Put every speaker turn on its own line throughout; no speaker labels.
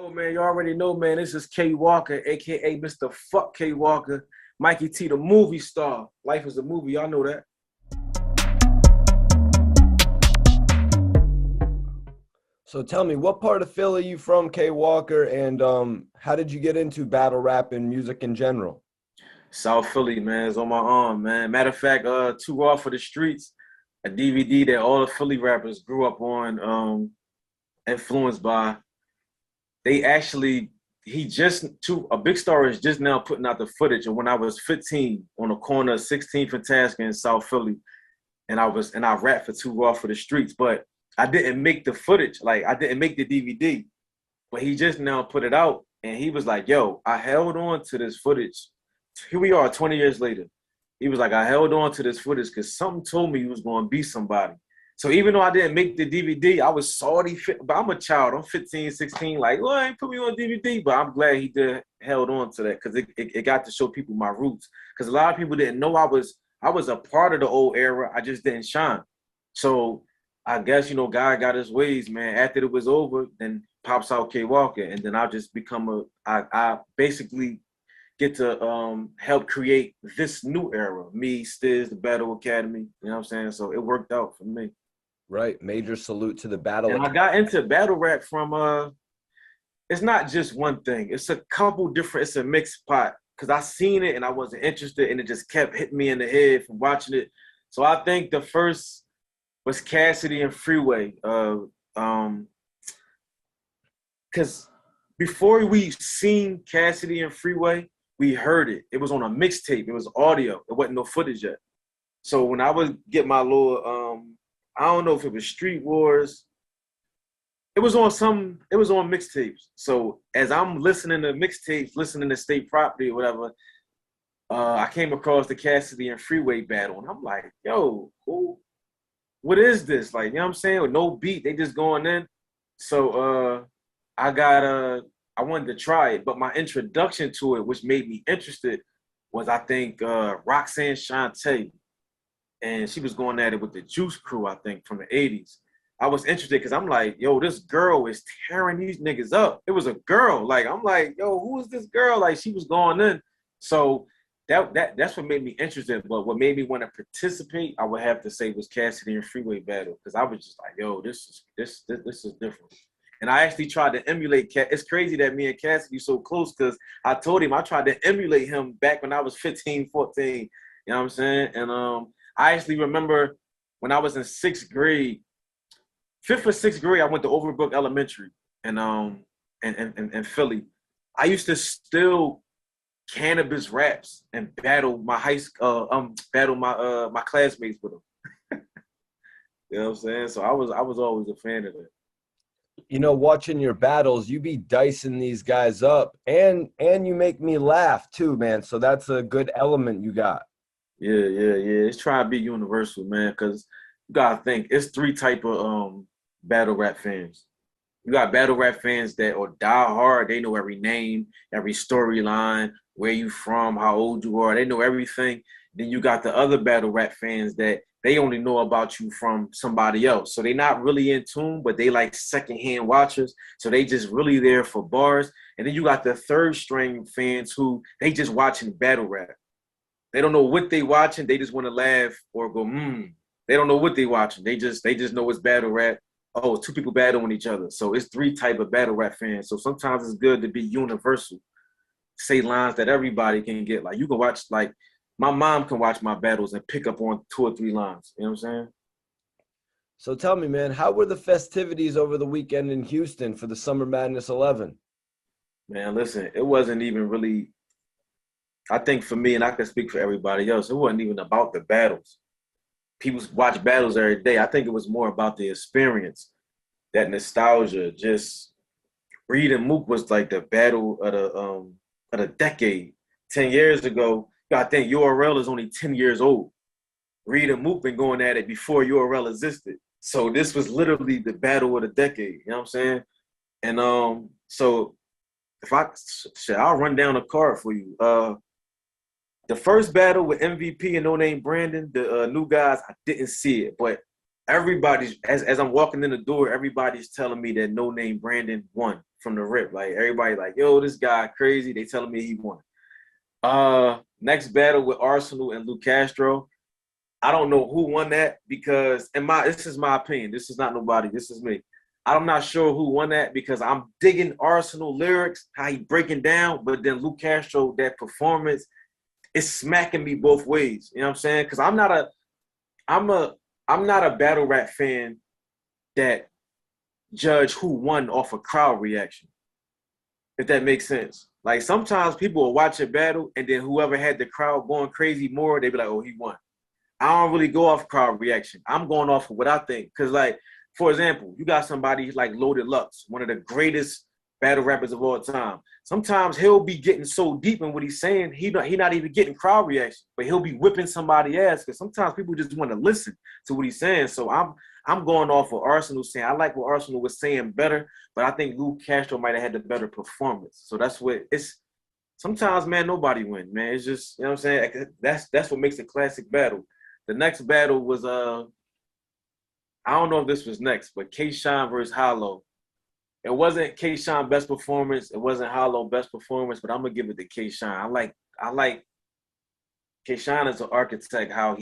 Yo, man, you already know, man. This is K.Walker, aka Mr. Fuck K.Walker, Mikey T, the movie star. Life is a movie, y'all know that.
So tell me, what part of Philly you from, K.Walker, and how did you get into battle rap and music in general?
South Philly, man, is on my arm, man. Matter of fact, Too Raw for the Streets, a DVD that all the Philly rappers grew up on, influenced by. They actually, a big star is just now putting out the footage of when I was 15 on the corner of 16th and Tasker in South Philly, and I rapped for Too Raw for the Streets, but I didn't make the footage, like I didn't make the DVD, but he just now put it out, and he was like, "Yo, I held on to this footage. Here we are, 20 years later." He was like, "I held on to this footage because something told me he was going to be somebody." So even though I didn't make the DVD, I was salty, but I'm a child. I'm 15, 16, like, well, ain't put me on DVD, but I'm glad he did held on to that because it got to show people my roots. Because a lot of people didn't know I was a part of the old era. I just didn't shine. So I guess, God got his ways, man. After it was over, then pops out K. Walker, and then I'll just I basically get to help create this new era. Me, Stiz, the Battle Academy, you know what I'm saying? So it worked out for me.
Right. Major salute to the battle.
And I got into battle rap from it's not just one thing. It's a couple different, it's a mixed pot. Cause I seen it and I wasn't interested and it just kept hitting me in the head from watching it. So I think the first was Cassidy and Freeway. Cause before we seen Cassidy and Freeway, we heard it. It was on a mixtape. It was audio. It wasn't no footage yet. So when I would get my little I don't know if it was Street Wars. It was on mixtapes. So as I'm listening to mixtapes, listening to State Property or whatever, I came across the Cassidy and Freeway battle. And I'm like, yo, what is this? Like, you know what I'm saying? With no beat, they just going in. So I wanted to try it. But my introduction to it, which made me interested, was I think Roxanne Shante. And she was going at it with the Juice Crew, I think, from the 80s. I was interested because I'm like, yo, this girl is tearing these niggas up. It was a girl. Like, I'm like, yo, who is this girl? Like, she was going in. So that's what made me interested. But what made me want to participate, I would have to say, was Cassidy and Freeway battle. Because I was just like, yo, this is different. And I actually tried to emulate It's crazy that me and Cassidy so close because I told him I tried to emulate him back when I was 15, 14. You know what I'm saying? And I actually remember when I was in 6th grade, 5th or 6th grade, I went to Overbrook Elementary in Philly. I used to steal cannabis raps and battle my my classmates with them. You know what I'm saying? So I was always a fan of it.
Watching your battles, you be dicing these guys up, and you make me laugh too, man. So that's a good element you got.
Yeah. It's trying to be universal, man, because you gotta think it's 3 type of battle rap fans. You got battle rap fans that are die hard. They know every name, every storyline, where you from, how old you are. They know everything. Then you got the other battle rap fans that they only know about you from somebody else. So they're not really in tune, but they like secondhand watchers. So they just really there for bars. And then you got the third string fans who they just watching battle rap. They don't know what they watching. They just want to laugh or go, They don't know what they watching. They just know it's battle rap. Oh, 2 people battling each other. So it's 3 type of battle rap fans. So sometimes it's good to be universal. Say lines that everybody can get. Like you can watch, like my mom can watch my battles and pick up on 2 or 3 lines. You know what I'm saying?
So tell me, man, how were the festivities over the weekend in Houston for the Summer Madness 11?
Man, listen, it wasn't even really, I think for me, and I can speak for everybody else, it wasn't even about the battles. People watch battles every day. I think it was more about the experience, that nostalgia. Just Reed and Mook was like the battle of the decade. 10 years ago, I think URL is only 10 years old. Reed and Mook been going at it before URL existed. So this was literally the battle of the decade. You know what I'm saying? And so if I'll run down a card for you. The first battle with MVP and No Name Brandon, the new guys, I didn't see it, but everybody's as I'm walking in the door, everybody's telling me that No Name Brandon won from the rip. Like everybody like, yo, this guy crazy. They telling me he won. Next battle with Arsenal and Luke Castro. I don't know who won that because this is my opinion. This is not nobody. This is me. I'm not sure who won that because I'm digging Arsenal lyrics, how he breaking down, but then Luke Castro, that performance, it's smacking me both ways. You know what I'm saying? Because I'm not a battle rap fan that judge who won off a crowd reaction. If that makes sense. Like sometimes people will watch a battle and then whoever had the crowd going crazy more, they be like, oh, he won. I don't really go off crowd reaction. I'm going off of what I think. Because, like, for example, you got somebody like Loaded Lux, one of the greatest battle rappers of all time. Sometimes he'll be getting so deep in what he's saying, he not even getting crowd reaction, but he'll be whipping somebody's ass because sometimes people just want to listen to what he's saying. So I'm going off of Arsenal saying, I like what Arsenal was saying better, but I think Luke Castro might have had the better performance. So that's what it's. Sometimes, man, nobody wins, man. It's just, you know what I'm saying? That's what makes a classic battle. The next battle was I don't know if this was next, but K-Shine versus Hollow. It wasn't K-Shine best performance. It wasn't Hollow best performance, but I'm gonna give it to K-Shine. I like K-Shine as an architect. I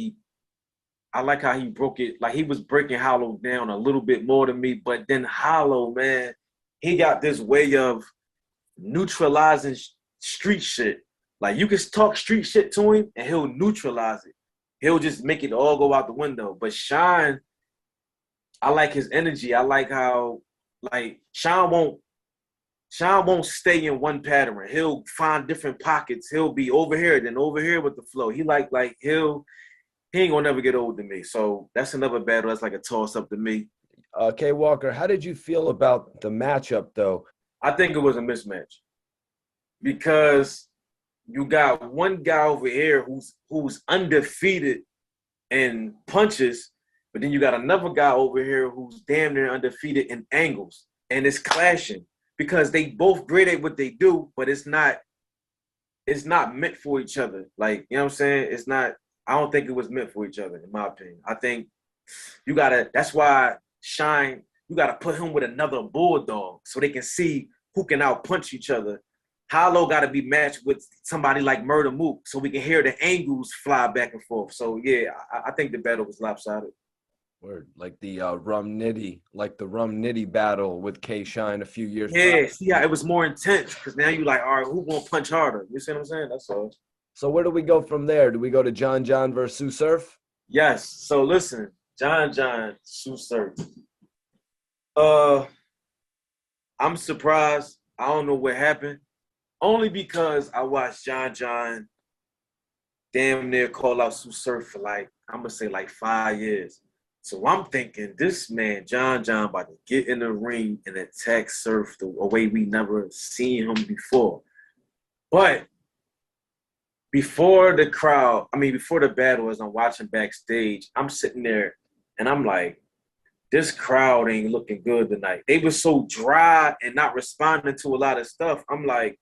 like how he broke it. Like he was breaking Hollow down a little bit more than me, but then Hollow, man, he got this way of neutralizing street shit. Like you can talk street shit to him and he'll neutralize it. He'll just make it all go out the window. But Shine, I like his energy. I like how, like, Shine won't stay in one pattern. He'll find different pockets. He'll be over here, then over here with the flow. He ain't gonna never get old to me. So that's another battle. That's like a toss-up to me.
K.Walker, how did you feel about the matchup, though?
I think it was a mismatch. Because you got one guy over here who's undefeated in punches, but then you got another guy over here who's damn near undefeated in angles. And it's clashing because they both great at what they do, but it's not meant for each other. Like, you know what I'm saying? I don't think it was meant for each other, in my opinion. I think that's why Shine, you gotta put him with another bulldog so they can see who can outpunch each other. Hollow got to be matched with somebody like Murder Mook so we can hear the angles fly back and forth. So, yeah, I think the battle was lopsided.
Word, like the Rum Nitty battle with K-Shine a few years back.
Yeah, see how it was more intense because now you like, all right, who gonna punch harder? You see what I'm saying? That's all.
So where do we go from there? Do we go to John versus Sue Surf?
Yes. So listen, John, Sue Surf. I'm surprised. I don't know what happened. Only because I watched John damn near call out Sue Surf for I'm going to say 5 years. So I'm thinking this man, John about to get in the ring and attack Surf the way we never seen him before. But before the battle, as I'm watching backstage, I'm sitting there and I'm like, this crowd ain't looking good tonight. They were so dry and not responding to a lot of stuff. I'm like,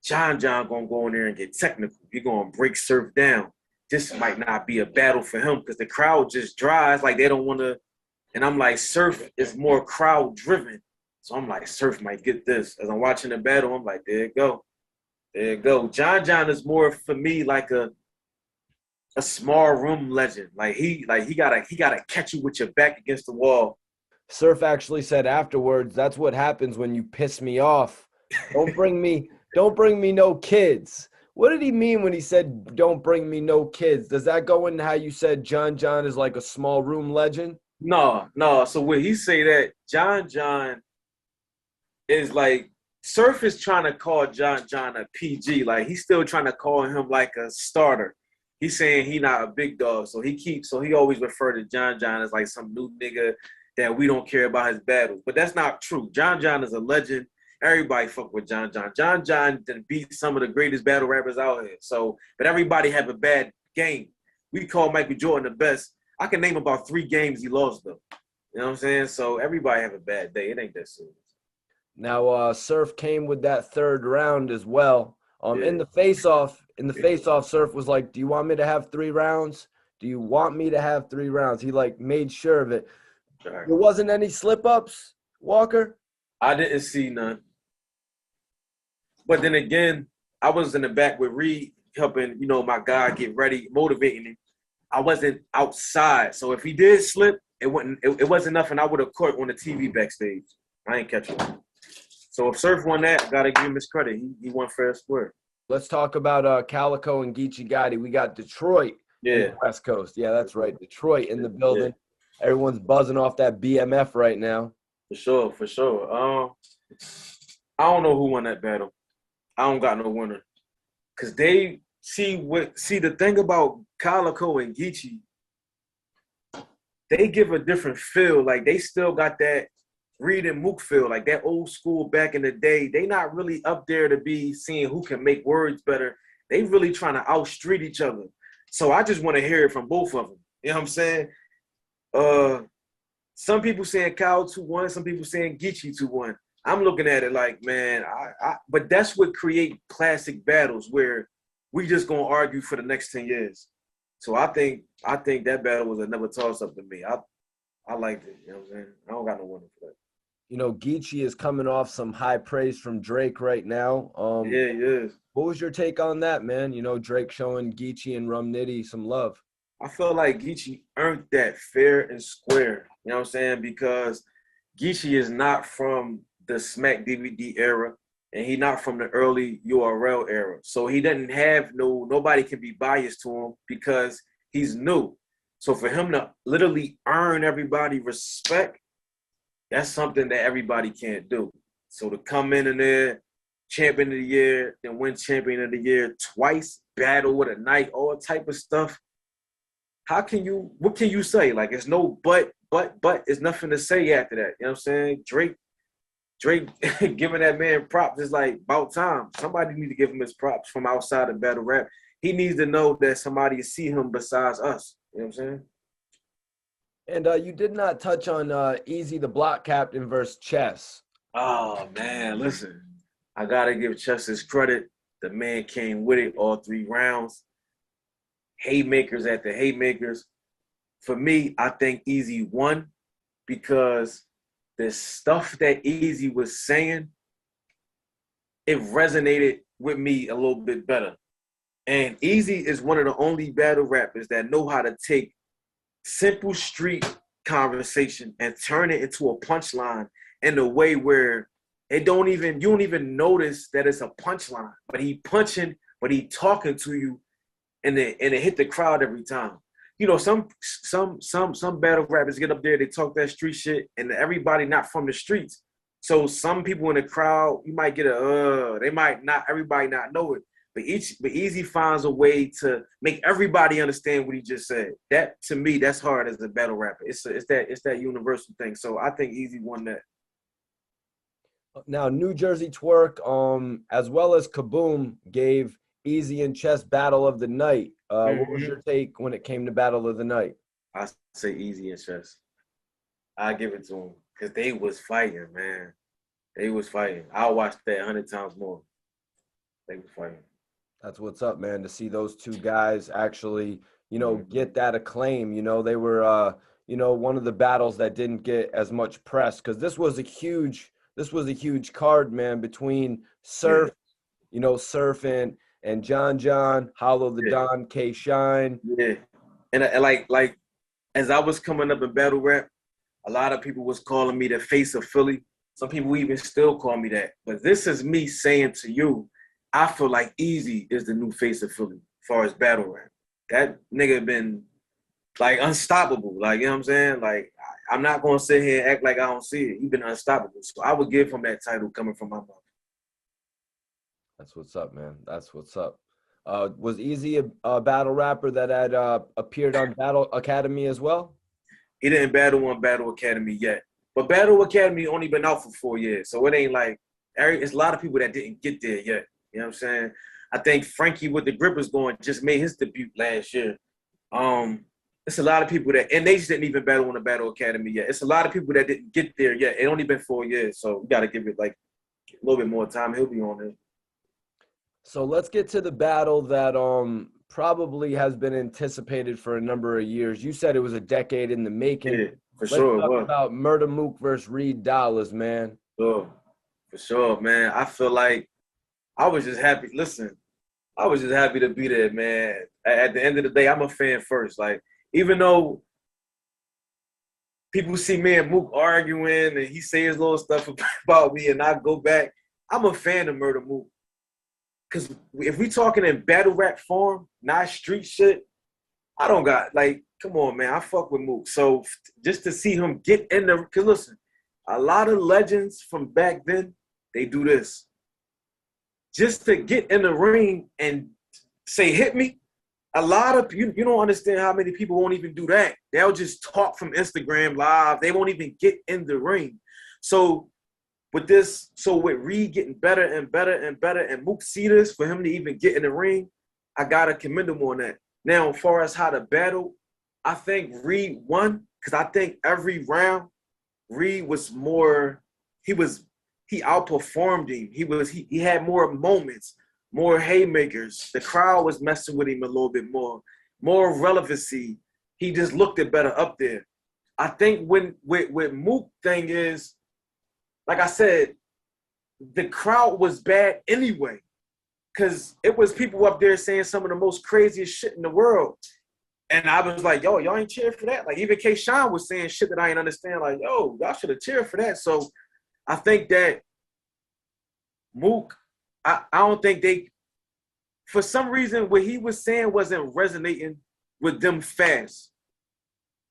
John gonna go in there and get technical. He gonna break Surf down. This might not be a battle for him because the crowd just dries. Like they don't want to. And I'm like, Surf is more crowd driven. So I'm like, Surf might get this. As I'm watching the battle, I'm like, there you go. John is more for me like a small room legend. Like he gotta catch you with your back against the wall.
Surf actually said afterwards, that's what happens when you piss me off. Don't bring me no kids. What did he mean when he said, don't bring me no kids? Does that go into how you said John is like a small room legend?
No. So when he say that, John is like, Surf is trying to call John a PG. Like he's still trying to call him like a starter. He's saying he not a big dog. So he always refer to John as like some new nigga that we don't care about his battles. But that's not true. John is a legend. Everybody fuck with John. John done beat some of the greatest battle rappers out here. So, but everybody have a bad game. We call Michael Jordan the best. I can name about 3 games he lost though. You know what I'm saying? So everybody have a bad day. It ain't that serious.
Now, Surf came with that 3rd round as well.
Yeah.
In the face-off, Surf was like, do you want me to have 3 rounds? Do you want me to have 3 rounds? He, made sure of it.
Sure.
There wasn't any slip-ups, Walker?
I didn't see none. But then again, I was in the back with Reed helping, my guy get ready, motivating him. I wasn't outside. So if he did slip, it wasn't nothing I would have caught on the TV backstage. I ain't catching him. So if Surf won that, gotta give him his credit. He won fair and square.
Let's talk about Calico and Geechee Gotti. We got Detroit in
Yeah.
the West Coast. Yeah, that's right. Detroit in the
Yeah.
building. Everyone's buzzing off that BMF right now.
For sure, for sure. I don't know who won that battle. I don't got no winner. Cause they see the thing about Calico and Geechee, they give a different feel. Like they still got that Reed and Mook feel, like that old school back in the day. They not really up there to be seeing who can make words better. They really trying to outstreet each other. So I just want to hear it from both of them. You know what I'm saying? Some people saying Cal 2-1, some people saying Geechee 2-1. I'm looking at it like, man, but that's what create classic battles where we just gonna argue for the next 10 years. So I think that battle was another toss-up to me. I liked it, you know what I'm saying? I don't got no winner for that.
Geechee is coming off some high praise from Drake right now.
Yeah, he is.
What was your take on that, man? Drake showing Geechee and Rum Nitty some love.
I feel like Geechee earned that fair and square, you know what I'm saying? Because Geechee is not from the Smack DVD era, and he not from the early URL era. So he doesn't have nobody can be biased to him because he's new. So for him to literally earn everybody respect, that's something that everybody can't do. So to come in there, champion of the year, then win champion of the year twice, battle with a night, all type of stuff. What can you say? Like, it's no but, it's nothing to say after that. You know what I'm saying? Drake giving that man props is like about time. Somebody need to give him his props from outside of battle rap. He needs to know that somebody see him besides us. You know what I'm saying?
And you did not touch on Easy the Block Captain versus Chess.
Oh, man, listen. I got to give Chess his credit. The man came with it all 3 rounds. Haymakers after haymakers. For me, I think Easy won because the stuff that Easy was saying, it resonated with me a little bit better. And Easy is one of the only battle rappers that know how to take simple street conversation and turn it into a punchline in a way where you don't even notice that it's a punchline. But he punching, but he talking to you, and it hit the crowd every time. Some battle rappers get up there, they talk that street shit, and everybody not from the streets. So some people in the crowd, you might get they might not, everybody not know it. But Easy finds a way to make everybody understand what he just said. That, to me, that's hard as a battle rapper. It's that universal thing. So I think Easy won that.
Now, New Jersey Twerk, as well as Kaboom, gave Easy and Chess battle of the night. What was your take when it came to battle of the night?
I say Easy and Chess. I give it to them because they was fighting, man. They was fighting. I'll watch that 100 times more. They was fighting.
That's what's up, man. To see those two guys actually, get that acclaim. They were, one of the battles that didn't get as much press because this was a huge card, man, between Surf, Surf and John, Hollow the Don, K Shine.
Yeah, and like as I was coming up in battle rap, a lot of people was calling me the face of Philly. Some people even still call me that. But this is me saying to you, I feel like Easy is the new face of Philly as far as battle rap. That nigga been like unstoppable. Like, you know what I'm saying? Like, I'm not gonna sit here and act like I don't see it. He's been unstoppable. So I would give him that title coming from my mouth.
That's what's up, man. That's what's up. Was Easy a battle rapper that had appeared on Battle Academy as well?
He didn't battle on Battle Academy yet. But Battle Academy only been out for 4 years. So it ain't like, it's a lot of people that didn't get there yet. You know what I'm saying? I think Frankie with the Grippers going just made his debut last year. It's a lot of people that, and they just didn't even battle on the Battle Academy yet. It's a lot of people that didn't get there yet. It only been 4 years. So we got to give it like a little bit more time. He'll be on there.
So let's get to the battle that probably has been anticipated for a number of years. You said it was a decade in the making.
Yeah, for sure.
Let's talk about Murda Mook versus Reed Dollars, man.
Sure. For sure, man. I feel like I was just happy. Listen, I was just happy to be there, man. At the end of the day, I'm a fan first. Like, even though people see me and Mook arguing and he says little stuff about me and I go back, I'm a fan of Murder Mook. Because if we talking in battle rap form, not street shit, I don't got, like, come on, man. I fuck with Mook. So just to see him get in the, because listen, a lot of legends from back then, they do this. Just to get in the ring and say, hit me, a lot of you don't understand how many people won't even do that. They'll just talk from Instagram live. They won't even get in the ring. So with Reed getting better and better and better, and Mook see this for him to even get in the ring, I gotta commend him on that. Now, as far as how to battle, I think Reed won because I think every round Reed was more. He outperformed him. He had more moments, more haymakers. The crowd was messing with him a little bit more relevancy. He just looked it better up there. I think when with Mook thing is, like I said, the crowd was bad anyway. Cause it was people up there saying some of the most craziest shit in the world. And I was like, yo, y'all ain't cheer for that. Like even K. Sean was saying shit that I ain't understand. Like, yo, y'all should have cheered for that. So I think that Mook, I don't think they, for some reason, what he was saying wasn't resonating with them fast.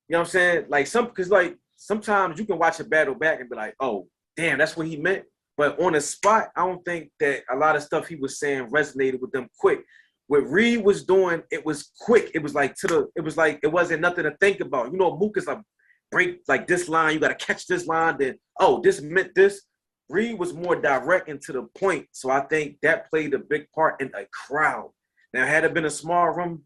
You know what I'm saying? Like because like sometimes you can watch a battle back and be like, oh, damn, that's what he meant. But on the spot, I don't think that a lot of stuff he was saying resonated with them quick. What Reed was doing, it was quick. It was like it wasn't nothing to think about. You know, Mook is like break like this line, you gotta catch this line, then oh, this meant this. Reed was more direct and to the point. So I think that played a big part in a crowd. Now, had it been a small room,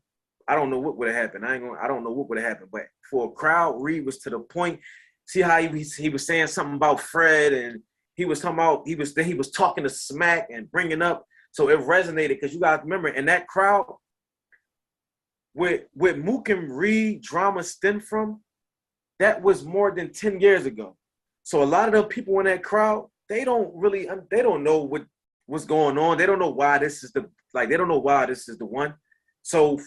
I don't know what would have happened. I don't know what would have happened. But for a crowd, Reed was to the point. See how he was saying something about Fred, and he was talking about he was talking to smack and bringing up. So it resonated because you guys remember in that crowd, with Mook and Reed drama stemmed from, that was more than 10 years ago. So a lot of the people in that crowd, they don't know what's going on. They don't know why this is the one. So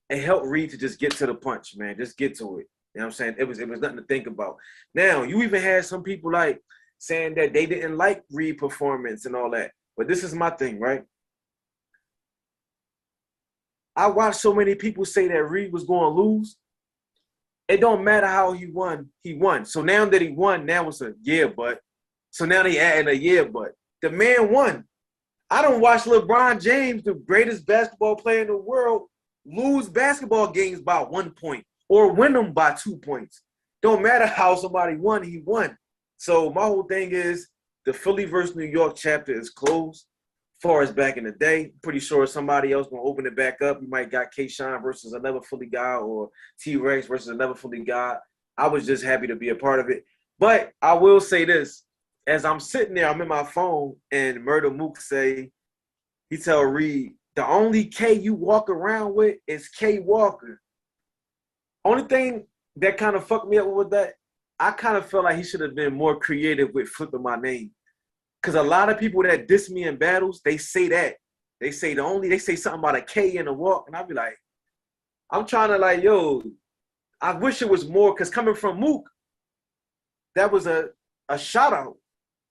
it helped Reed to just get to the punch, man. Just get to it. You know what I'm saying? It was nothing to think about. Now, you even had some people like saying that they didn't like Reed performance and all that. But this is my thing, right? I watched so many people say that Reed was going to lose. It don't matter how he won. So now that he won, now it's a yeah, but. So now they adding a yeah, but. The man won. I don't watch LeBron James, the greatest basketball player in the world, lose basketball games by 1 point or win them by 2 points. Don't matter how somebody won, he won. So my whole thing is the Philly versus New York chapter is closed. As far as back in the day, pretty sure somebody else gonna open it back up. You might got K. Sean versus another Philly guy or T-Rex versus another Philly guy. I was just happy to be a part of it. But I will say this. As I'm sitting there, I'm in my phone, and Murder Mook he tell Reed, the only K you walk around with is K.Walker. Only thing that kind of fucked me up with that, I kind of felt like he should have been more creative with flipping my name. Because a lot of people that diss me in battles, they say that. They say something about a K in the walk, and I'll be like, I'm trying to like, yo, I wish it was more, because coming from Mook, that was a shout out.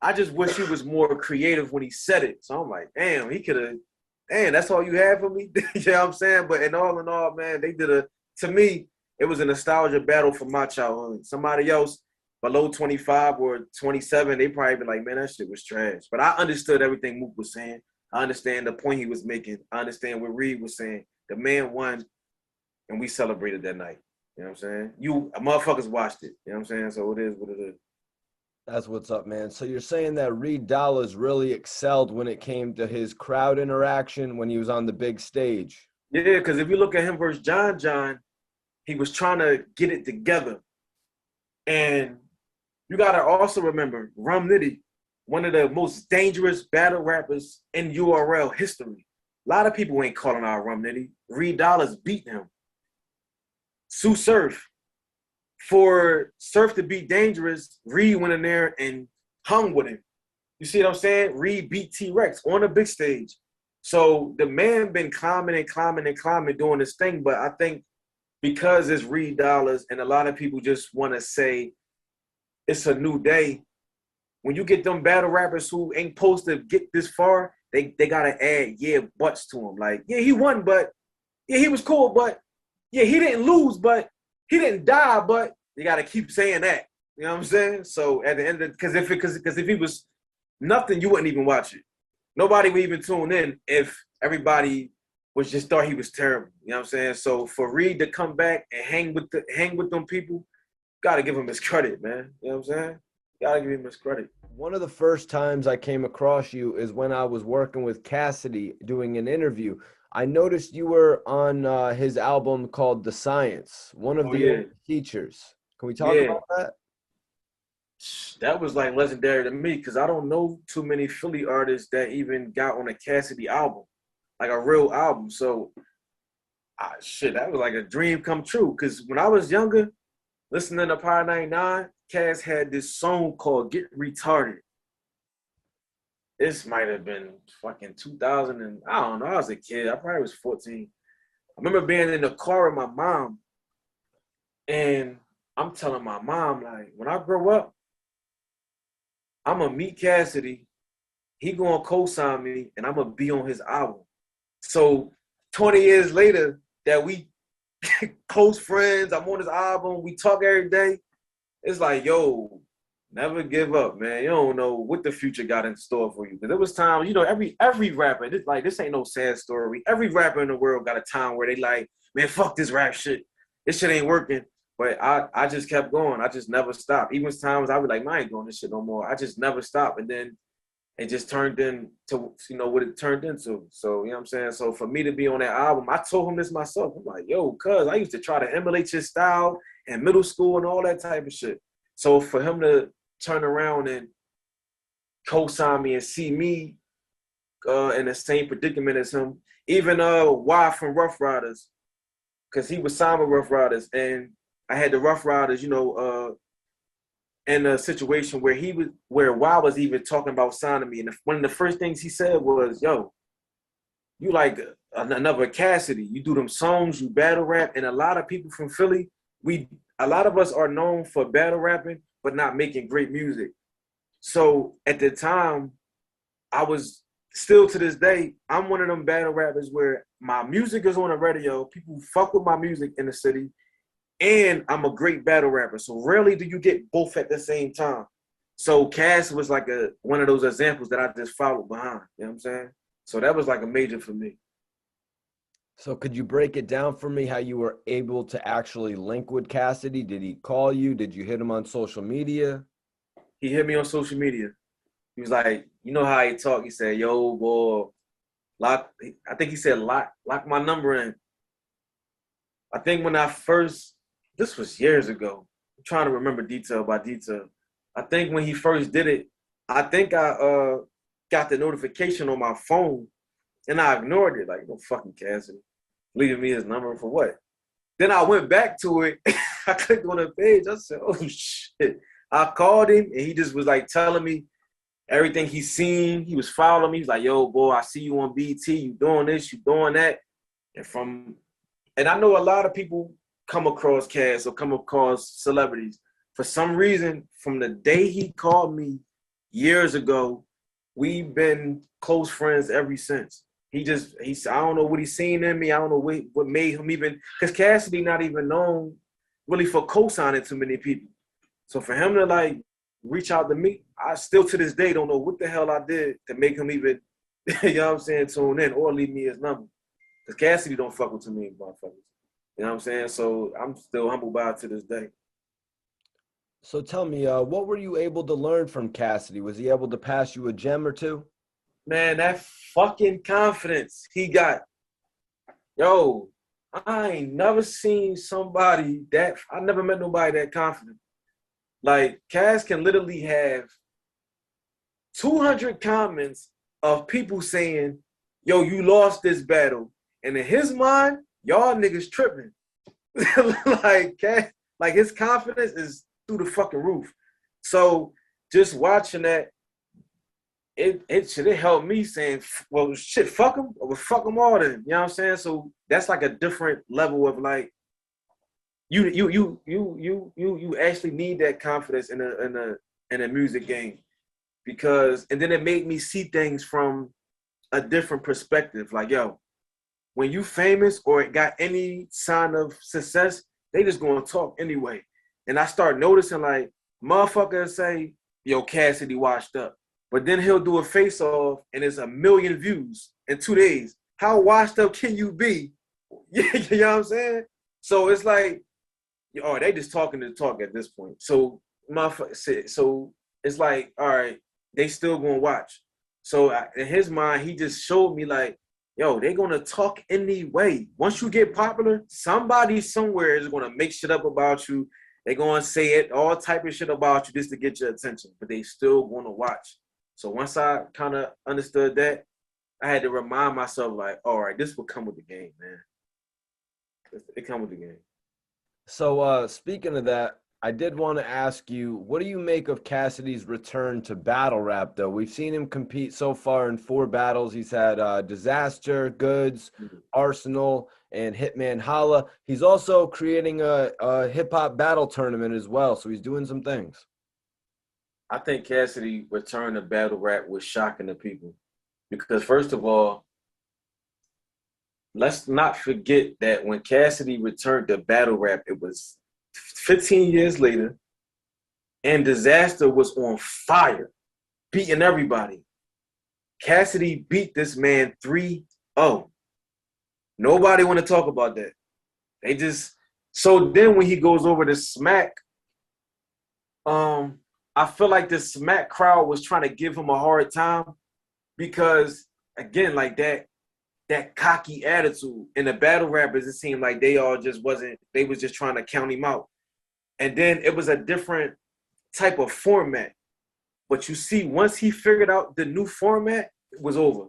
I just wish he was more creative when he said it. So I'm like, damn, he could have, damn, that's all you had for me? You know what I'm saying? But in all, man, to me, it was a nostalgia battle from my childhood. Somebody else below 25 or 27, they probably be like, man, that shit was trash. But I understood everything Mook was saying. I understand the point he was making. I understand what Reed was saying. The man won, and we celebrated that night. You know what I'm saying? You motherfuckers watched it. You know what I'm saying? So it is what it is.
That's what's up, man. So you're saying that Reed Dollaz really excelled when it came to his crowd interaction when he was on the big stage.
Yeah, because if you look at him versus John, he was trying to get it together. And you got to also remember, Rum Nitty, one of the most dangerous battle rappers in URL history. A lot of people ain't calling out Rum Nitty. Reed Dollaz beat him. Sue Surf. For Surf to be dangerous, Reed went in there and hung with him. You see what I'm saying? Reed beat T-Rex on the big stage. So the man been climbing and climbing and climbing doing this thing, but I think because it's Reed Dollars and a lot of people just want to say it's a new day, when you get them battle rappers who ain't supposed to get this far, they gotta add buts to them. Like, yeah, he won, but yeah, he was cool, but yeah, he didn't lose, but he didn't die, but you gotta keep saying that. You know what I'm saying? So at the end of because if he was nothing, you wouldn't even watch it. Nobody would even tune in if everybody was just thought he was terrible. You know what I'm saying? So for Reed to come back and hang with them people, gotta give him his credit, man. You know what I'm saying? Gotta give him his credit.
One of the first times I came across you is when I was working with Cassidy doing an interview. I noticed you were on his album called The Science, one of the features. Can we talk about that?
That was like legendary to me because I don't know too many Philly artists that even got on a Cassidy album, like a real album. So, that was like a dream come true. Because when I was younger, listening to Power 99, Cass had this song called Get Retarded. This might have been fucking 2000 and I don't know. I was a kid. I probably was 14. I remember being in the car with my mom and I'm telling my mom, like, when I grow up, I'm going to meet Cassidy. He going to co-sign me and I'm going to be on his album. So 20 years later that we close friends, I'm on his album, we talk every day. It's like, yo, never give up, man. You don't know what the future got in store for you. Because there was times, every rapper, this ain't no sad story. Every rapper in the world got a time where they like, man, fuck this rap shit. This shit ain't working. But I just kept going. I just never stopped. Even times I was like, man, I ain't doing this shit no more. I just never stopped. And then it just turned into, what it turned into. So, you know what I'm saying? So for me to be on that album, I told him this myself. I'm like, yo, cuz I used to try to emulate your style in middle school and all that type of shit. So for him to turn around and co-sign me and see me in the same predicament as him, even Y from Rough Riders, because he was signed with Rough Riders, and I had the Rough Riders, in a situation where Y was even talking about signing me, and one of the first things he said was, "Yo, you like another Cassidy? You do them songs, you battle rap, and a lot of people from Philly, a lot of us are known for battle rapping, but not making great music." So at the time, I was still to this day, I'm one of them battle rappers where my music is on the radio, people fuck with my music in the city, and I'm a great battle rapper. So rarely do you get both at the same time. So Cass was like one of those examples that I just followed behind. You know what I'm saying? So that was like a major for me.
So could you break it down for me how you were able to actually link with Cassidy? Did he call you? Did you hit him on social media?
He hit me on social media. He was like, you know how he talk? He said, yo, boy, I think he said, lock my number in. I think when this was years ago. I'm trying to remember detail by detail. I think when he first did it, I think I got the notification on my phone and I ignored it. Like, no fucking Cassidy. Leaving me his number for what? Then I went back to it. I clicked on the page. I said, oh, shit. I called him, and he just was, like, telling me everything he's seen. He was following me. He was like, yo, boy, I see you on BT. You doing this, you doing that. And I know a lot of people come across Cass or come across celebrities. For some reason, from the day he called me years ago, we've been close friends ever since. I don't know what he's seen in me. I don't know what made him even, because Cassidy not even known really for co-signing too many people. So for him to like reach out to me, I still to this day don't know what the hell I did to make him even, you know what I'm saying, tune in or leave me his number. Because Cassidy don't fuck with too many motherfuckers. You know what I'm saying? So I'm still humbled by it to this day.
So tell me, what were you able to learn from Cassidy? Was he able to pass you a gem or two?
Man, that fucking confidence he got. Yo, I ain't never seen somebody I never met nobody that confident. Like, Cass can literally have 200 comments of people saying, yo, you lost this battle. And in his mind, y'all niggas tripping. Like, Cass, like his confidence is through the fucking roof. So just watching that, it helped me saying, well, shit, fuck them, or fuck them all then. You know what I'm saying? So that's like a different level of like you actually need that confidence in a music game because and then it made me see things from a different perspective. Like, yo, when you famous or got any sign of success, they just gonna talk anyway. And I start noticing like motherfuckers say, yo, Cassidy washed up. But then he'll do a face-off and it's 1 million views in 2 days. How washed up can you be? You know what I'm saying? So it's like, oh, they just talking to talk at this point. So so it's like, all right, they still gonna watch. So in his mind, he just showed me like, yo, they gonna talk anyway. Once you get popular, somebody somewhere is gonna make shit up about you. They gonna say it, all type of shit about you just to get your attention, but they still gonna watch. So once I kind of understood that, I had to remind myself like, all right, this will come with the game, man. It come with the game.
So speaking of that, I did want to ask you, what do you make of Cassidy's return to battle rap, though? We've seen him compete so far in 4 battles. He's had Disaster, Goods, Arsenal, and Hitman Holla. He's also creating a hip-hop battle tournament as well, so he's doing some things.
I think Cassidy return to battle rap was shocking to people because first of all, let's not forget that when Cassidy returned to battle rap, it was 15 years later, and Disaster was on fire, beating everybody. Cassidy beat this man 3-0. Nobody want to talk about that. They just so then when he goes over to Smack, I feel like the Smack crowd was trying to give him a hard time because again, like that cocky attitude. And the battle rappers, it seemed like they all just wasn't, they was just trying to count him out. And then it was a different type of format. But you see, once he figured out the new format, it was over.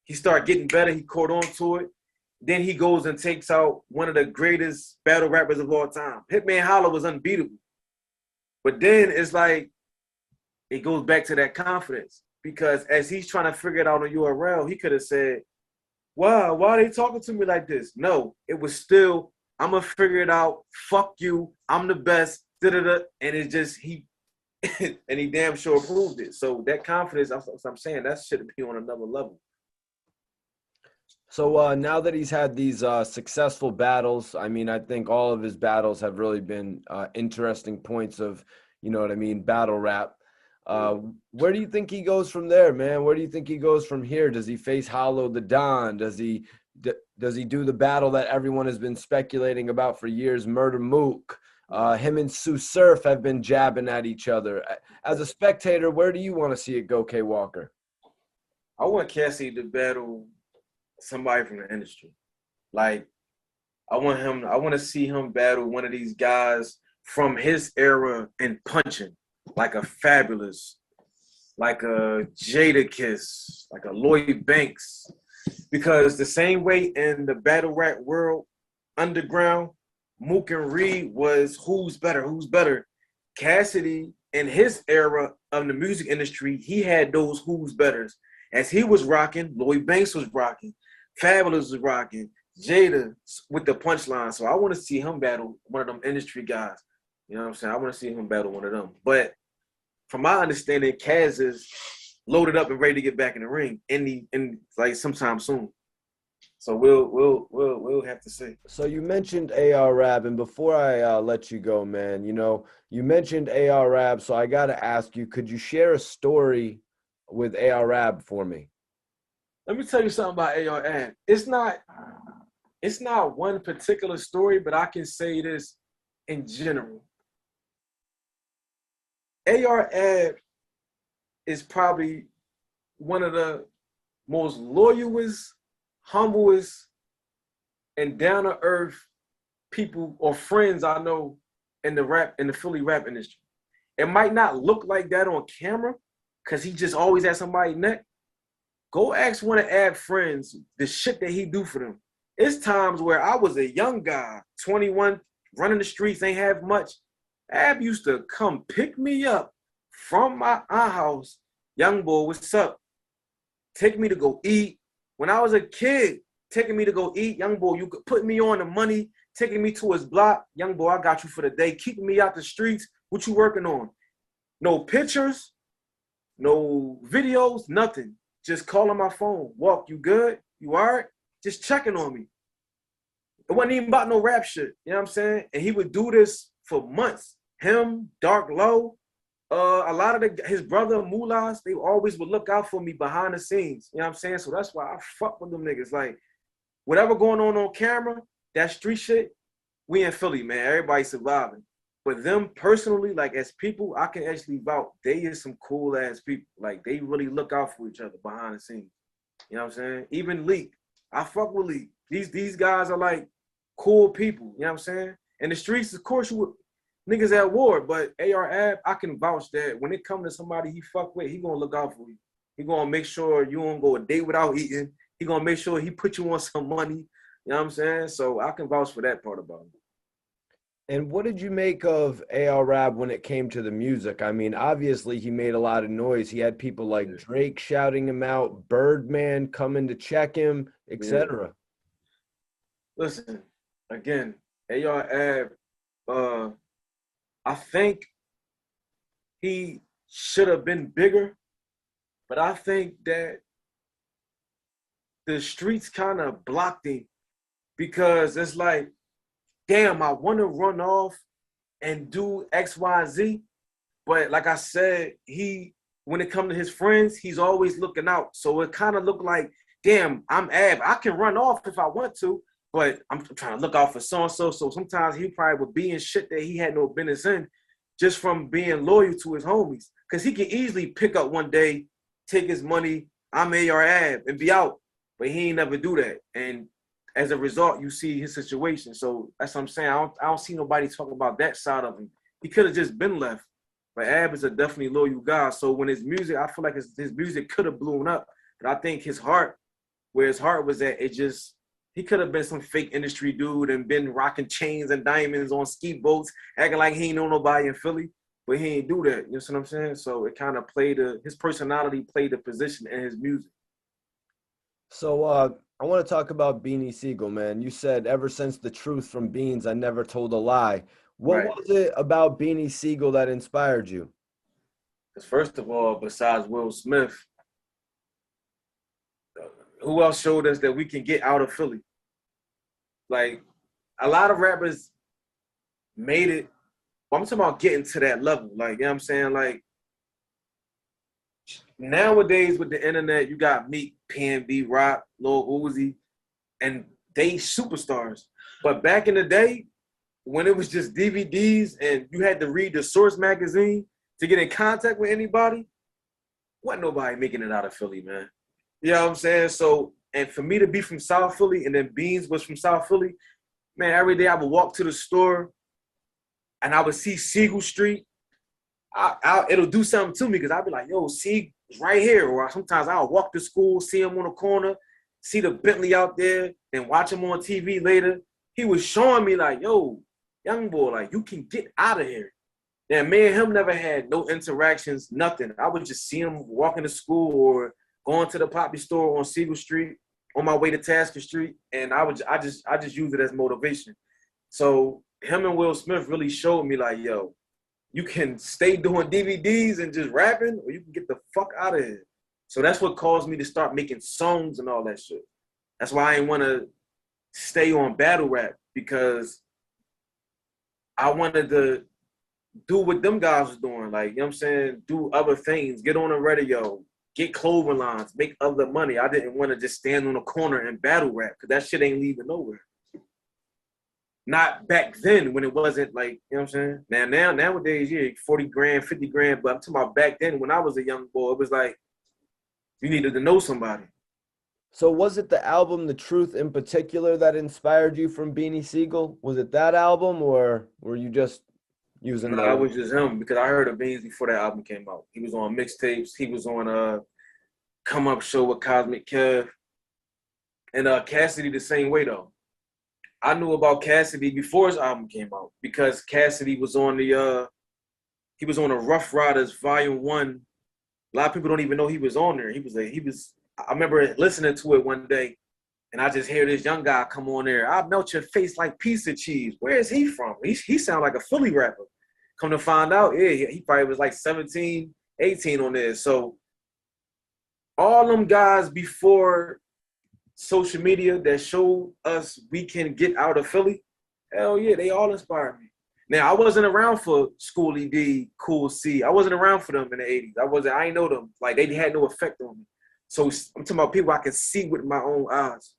He started getting better. He caught on to it. Then he goes and takes out one of the greatest battle rappers of all time. Hitman Holla was unbeatable. But then it's like, it goes back to that confidence. Because as he's trying to figure it out on URL, he could have said, wow, why are they talking to me like this? No, it was still, I'm going to figure it out. Fuck you. I'm the best. Da-da-da. And it's just, and he damn sure proved it. So that confidence, I'm saying, that should be on another level.
So now that he's had these successful battles, I mean, I think all of his battles have really been interesting points of, you know what I mean, battle rap. Where do you think he goes from there, man? Where do you think he goes from here? Does he face Hollow the Don? Does he do the battle that everyone has been speculating about for years, Murder Mook? Him and Sue Surf have been jabbing at each other. As a spectator, where do you want to see it go, K.Walker?
I want Cassidy to battle somebody from the industry. Like, I want to see him battle one of these guys from his era in punching, like a Fabulous, like a Jadakiss, like a Lloyd Banks. Because the same way in the battle rap world, underground, Mook and Reed was who's better. Cassidy, in his era of the music industry, he had those who's betters. As he was rocking, Lloyd Banks was rocking, Fabulous was rocking, Jada with the punchline. So I want to see him battle one of them industry guys. You know what I'm saying? I want to see him battle one of them. But from my understanding, Kaz is loaded up and ready to get back in the ring in like sometime soon. So we'll have to see.
So you mentioned AR Rab, and before I let you go, man, you know, you mentioned AR Rab, so I got to ask you, could you share a story with AR Rab for me?
Let me tell you something about AR Rab. It's not one particular story, but I can say this in general. AR Rab is probably one of the most loyalest, humblest, and down-to-earth people or friends I know in the Philly rap industry. It might not look like that on camera because he just always has somebody's neck. Go ask one of Ab's friends the shit that he do for them. It's times where I was a young guy, 21, running the streets, ain't have much. Ab used to come pick me up from my aunt house. Young boy, what's up? take me to go eat. When I was a kid, taking me to go eat, young boy, you could put me on the money, taking me to his block. Young boy, I got you for the day, keeping me out the streets. What you working on? No pictures, no videos, nothing. Just calling my phone. Walk, you good? You all right? Just checking on me. It wasn't even about no rap shit. You know what I'm saying? And he would do this for months. Him, Dark Low, a lot of his brother Mulas, they always would look out for me behind the scenes. You know what I'm saying? So that's why I fuck with them niggas. Like, whatever going on camera, that street shit, we in Philly, man. Everybody surviving. But them personally, like as people, I can actually vouch, they is some cool ass people. Like they really look out for each other behind the scenes. You know what I'm saying? Even Leak, I fuck with Leak. These guys are like cool people. You know what I'm saying? In the streets, of course, you would niggas at war, but AR Ab, I can vouch that when it comes to somebody he fuck with, he gonna look out for you. He gonna make sure you don't go a day without eating. He gonna make sure he put you on some money. You know what I'm saying? So I can vouch for that part about him.
And what did you make of AR Rab when it came to the music? I mean, obviously he made a lot of noise. He had people like Drake shouting him out, Birdman coming to check him, etc.
Listen, again, AR Ab, I think he should have been bigger, but I think that the streets kind of blocked him because it's like, damn, I want to run off and do X, Y, Z. But like I said, when it comes to his friends, he's always looking out. So it kind of looked like, damn, I'm Ab. I can run off if I want to, but I'm trying to look out for so-and-so. So sometimes he probably would be in shit that he had no business in just from being loyal to his homies. Because he can easily pick up one day, take his money, I'm AR Ab, and be out. But he ain't never do that. And as a result, you see his situation. So that's what I'm saying. I don't see nobody talking about that side of him. He could have just been left. But Ab is a definitely loyal guy. So when his music, I feel like his music could have blown up. But I think his heart, where his heart was at, he could have been some fake industry dude and been rocking chains and diamonds on ski boats, acting like he ain't know nobody in Philly. But he ain't do that. You know what I'm saying? So it kind of his personality played the position in his music.
So I want to talk about Beanie Siegel, man. You said ever since the truth from Beans, I never told a lie. What was it about Beanie Siegel that inspired you?
Because first of all, besides Will Smith, who else showed us that we can get out of Philly? Like, a lot of rappers made it. I'm talking about getting to that level. Like, you know what I'm saying? Like, nowadays with the internet, you got Meek, PNB, Rock, Lil Uzi, and they superstars. But back in the day, when it was just DVDs and you had to read the Source magazine to get in contact with anybody, wasn't nobody making it out of Philly, man. You know what I'm saying? So, and for me to be from South Philly and then Beans was from South Philly, man, every day I would walk to the store and I would see Siegel Street. It'll do something to me because I'll be like, yo, Sieg is right here. Or sometimes I'll walk to school, see him on the corner, see the Bentley out there, and watch him on TV later. He was showing me like, yo, young boy, like, you can get out of here. Yeah, me and him never had no interactions, nothing. I would just see him walking to school or going to the Poppy store on Siegel Street on my way to Tasker Street, and I just use it as motivation. So him and Will Smith really showed me like, yo, you can stay doing DVDs and just rapping, or you can get the fuck out of here. So that's what caused me to start making songs and all that shit. That's why I didn't want to stay on battle rap, because I wanted to do what them guys was doing. Like, you know what I'm saying? Do other things, get on the radio, get clothing lines, make other money. I didn't want to just stand on the corner and battle rap, because that shit ain't leaving nowhere. Not back then when it wasn't like, you know what I'm saying? Nowadays, yeah, 40 grand, 50 grand. But I'm talking about back then when I was a young boy, it was like, you needed to know somebody.
So was it the album The Truth in particular that inspired you from Beanie Siegel? Was it that album, or were you just using
No, I was just him, because I heard of Beans before that album came out. He was on mixtapes. He was on a Come Up show with Cosmic Kev. And Cassidy the same way, though. I knew about Cassidy before his album came out, because Cassidy was on the Rough Riders Volume 1. A lot of people don't even know he was on there. I remember listening to it one day, and I just hear this young guy come on there. I'll melt your face like piece of cheese. Where is he from? He sound like a Philly rapper. Come to find out, yeah, he probably was like 17, 18 on there. So all them guys before social media that showed us we can get out of Philly, hell yeah, they all inspired me. Now I wasn't around for Schoolie D, Cool C. I wasn't around for them in the 80s. I ain't know them. Like they had no effect on me. So I'm talking about people I can see with my own eyes.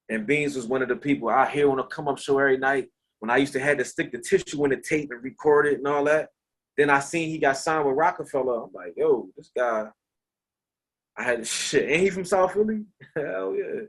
And Beans was one of the people I hear on a come up show every night when I used to have to stick the tissue in the tape and record it and all that. Then I seen he got signed with Rockefeller. I'm like, yo, this guy, I had shit. Ain't he from South Philly? Hell yeah.